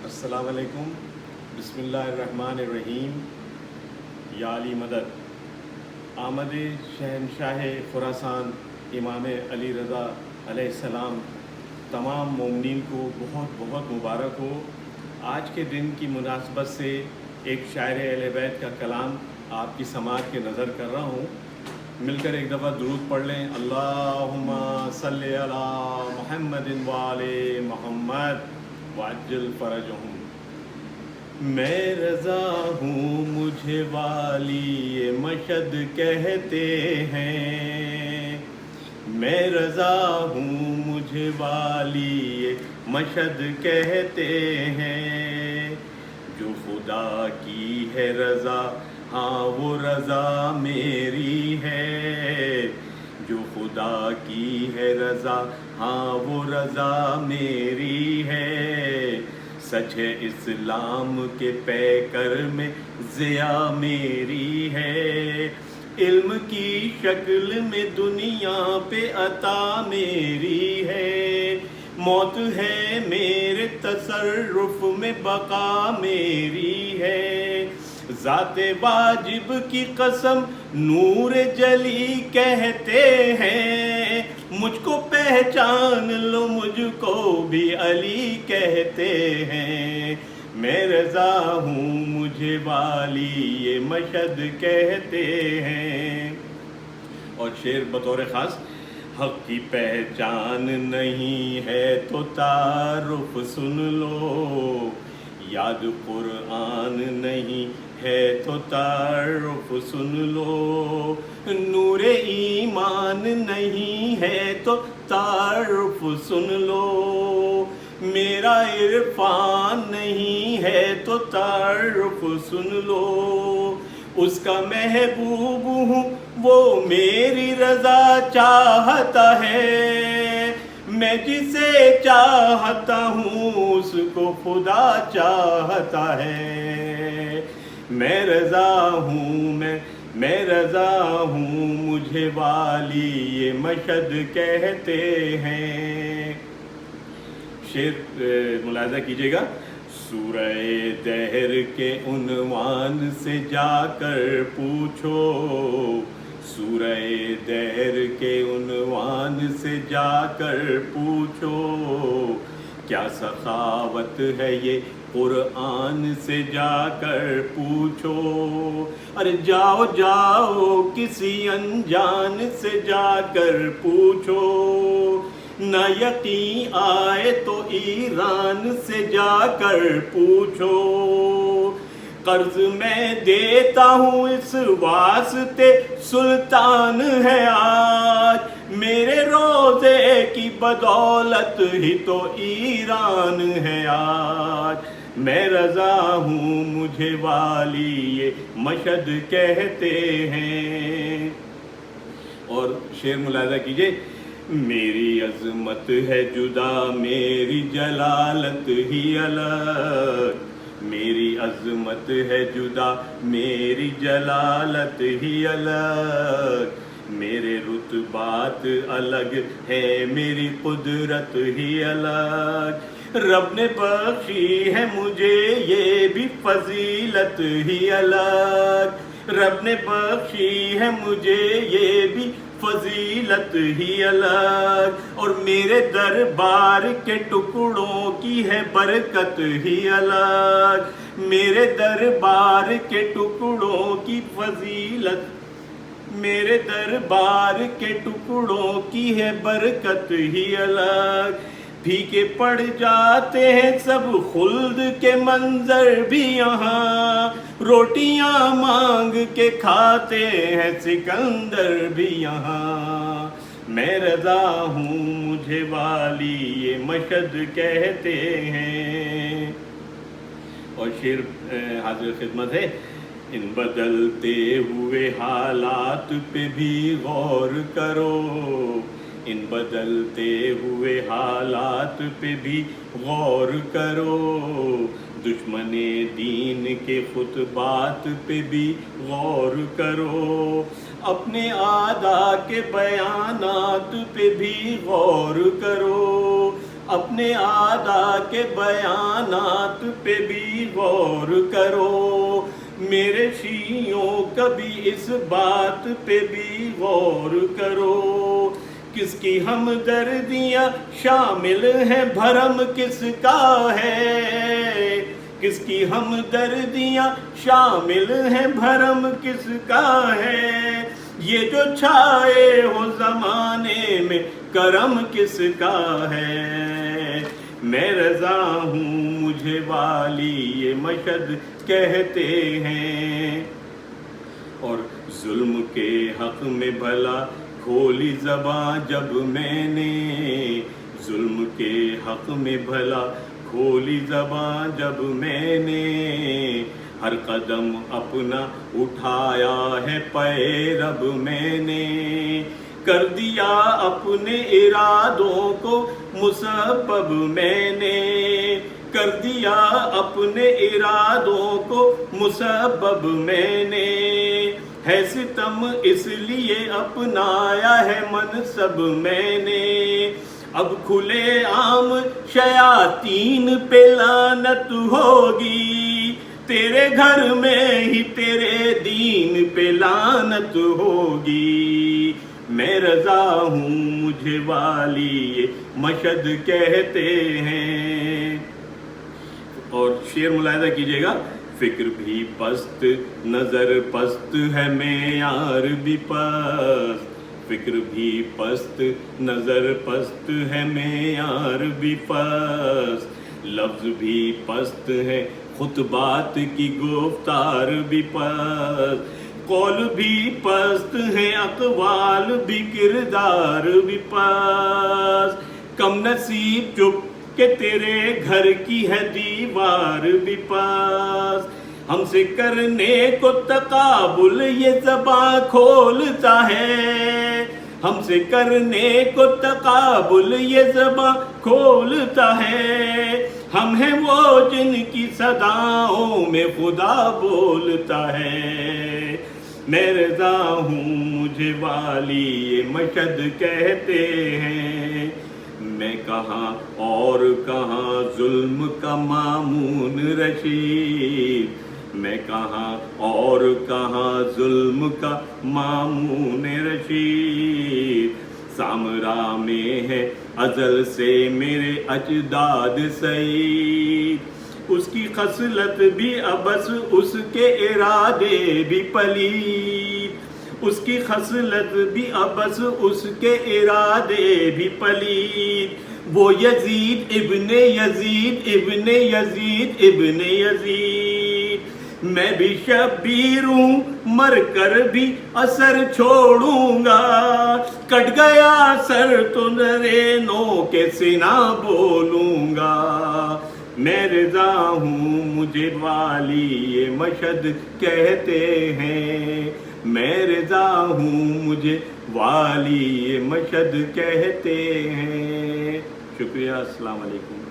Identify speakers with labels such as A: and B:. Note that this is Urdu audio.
A: السلام علیکم. بسم اللہ الرحمن الرحیم. یا علی مدد. آمد شہنشاہ خراسان امام علی رضا علیہ السلام تمام مومنین کو بہت بہت مبارک ہو. آج کے دن کی مناسبت سے ایک شاعر اہل بیت کا کلام آپ کی سماعت کے نظر کر رہا ہوں. مل کر ایک دفعہ درود پڑھ لیں. اللہم صلی علی محمد وآل محمد وعجل فرجہم. میں رضا ہوں مجھے والی مشد کہتے ہیں. میں رضا ہوں مجھے والی مشد کہتے ہیں. جو خدا کی ہے رضا ہاں وہ رضا میری ہے. جو خدا کی ہے رضا ہاں وہ رضا میری ہے. سچ ہے اسلام کے پیکر میں ضیا میری ہے. علم کی شکل میں دنیا پہ عطا میری ہے. موت ہے میرے تصرف میں بقا میری ہے. ذات واجب کی قسم نور جلی کہتے ہیں. مجھ کو پہچان لو مجھ کو بھی علی کہتے ہیں. میں رضا ہوں مجھے والی یہ مشد کہتے ہیں. اور شعر بطور خاص. حق کی پہچان نہیں ہے تو تعارف سن لو. یاد قرآن نہیں ہے تو تعارف سن لو. نور ایمان نہیں ہے تو تعارف سن لو. میرا عرفان نہیں ہے تو تعارف سن لو. اس کا محبوب ہوں وہ میری رضا چاہتا ہے. میں جسے چاہتا ہوں اس کو خدا چاہتا ہے. میں رضا ہوں میں رضا ہوں مجھے والی یہ مشد کہتے ہیں. شعر ملاحظہ کیجیے گا. سورہ دہر کے عنوان سے جا کر پوچھو. سورہ دہر کے عنوان سے جا کر پوچھو. کیا سخاوت ہے یہ قرآن سے جا کر پوچھو. ارے جاؤ جاؤ کسی انجان سے جا کر پوچھو. نہ یقین آئے تو ایران سے جا کر پوچھو. قرض میں دیتا ہوں اس واسطے سلطان ہے آج. میرے روزے کی بدولت ہی تو ایران ہے آج. میں رضا ہوں مجھے والی یہ مشد کہتے ہیں. اور شعر ملاحظہ کیجئے. میری عظمت ہے جدا میری جلالت ہی الگ. میری عظمت ہے جدا میری جلالت ہی الگ. میرے رتبات الگ ہے میری قدرت ہی الگ. رب نے بخشی ہے مجھے یہ بھی فضیلت ہی الگ. رب نے بخشی ہے مجھے یہ بھی فضیلت ہی الگ. اور میرے دربار کے ٹکڑوں کی ہے برکت ہی الگ. میرے دربار کے ٹکڑوں کی فضیلت میرے دربار کے ٹکڑوں کی ہے برکت ہی الگ. پھیکے پڑ جاتے ہیں سب خلد کے منظر بھی یہاں. روٹیاں مانگ کے کھاتے ہیں سکندر بھی یہاں. میں رضا ہوں مجھے والی یہ مشد کہتے ہیں. اور شعر حاضر خدمت ہے. ان بدلتے ہوئے حالات پہ بھی غور کرو. ان بدلتے ہوئے حالات پہ بھی غور کرو. دشمن دین کے خطبات پہ بھی غور کرو. اپنے اعداء کے بیانات پہ بھی غور کرو. اپنے آدھا کے بیانات پہ بھی غور کرو، میرے شیعوں کبھی اس بات پہ بھی غور کرو، کس کی ہمدردیاں شامل ہیں بھرم کس کا ہے، کس کی ہمدردیاں شامل ہیں بھرم کس کا ہے، یہ جو چھائے ہو زمانے میں کرم کس کا ہے، میں رضا ہوں مجھے والی یہ مشہد کہتے ہیں، اور ظلم کے حق میں بھلا کھولی زباں جب میں نے، ظلم کے حق میں بھلا کھولی زباں جب میں نے، ہر قدم اپنا اٹھایا ہے پے رب میں نے، کر دیا اپنے ارادوں کو مسبب میں نے، کر دیا اپنے ارادوں کو مسبب میں نے، ہے ستم اس لیے اپنایا ہے منصب میں نے، اب کھلے عام شیاطین پہ لعنت ہوگی، تیرے گھر میں ہی تیرے دین پہ لعنت ہوگی، میں رضا ہوں مجھے والی یہ مشہد کہتے ہیں۔ اور شعر ملاحظہ کیجئے گا، فکر بھی پست نظر پست ہے معیار بھی پست، فکر بھی پست نظر پست ہے معیار بھی پست، لفظ بھی پست ہے خطبات کی گفتار بھی پست، قول بھی پست ہے اقوال بھی کردار بھی پست، کم نصیب چپ کہ تیرے گھر کی ہے دیوار بھی پاس، ہم سے کرنے کو تقابل یہ زباں کھولتا ہے، ہم سے کرنے کو تقابل یہ زباں کھولتا ہے، ہم ہیں وہ جن کی صداؤں میں خدا بولتا ہے، میں رضا ہوں مجھے والی یہ مشہد کہتے ہیں، میں کہاں اور کہاں ظلم کا مامون رشید، میں کہاں اور کہاں ظلم کا مامون رشید، سامراء میں ہے ازل سے میرے اجداد سعید، اس کی خصلت بھی ابس اس کے ارادے بھی پلید، اس کی خصلت بھی ابس اس کے ارادے بھی پلید، وہ یزید ابن یزید ابن یزید ابن یزید، میں بھی شبیر ہوں مر کر بھی اثر چھوڑوں گا، کٹ گیا سر تو نرینوں کے سنا بولوں گا، میں رضا ہوں مجھے والی یہ مشہد کہتے ہیں، میں رضا ہوں مجھے والی یہ مشہد کہتے ہیں۔ شکریہ، السلام علیکم۔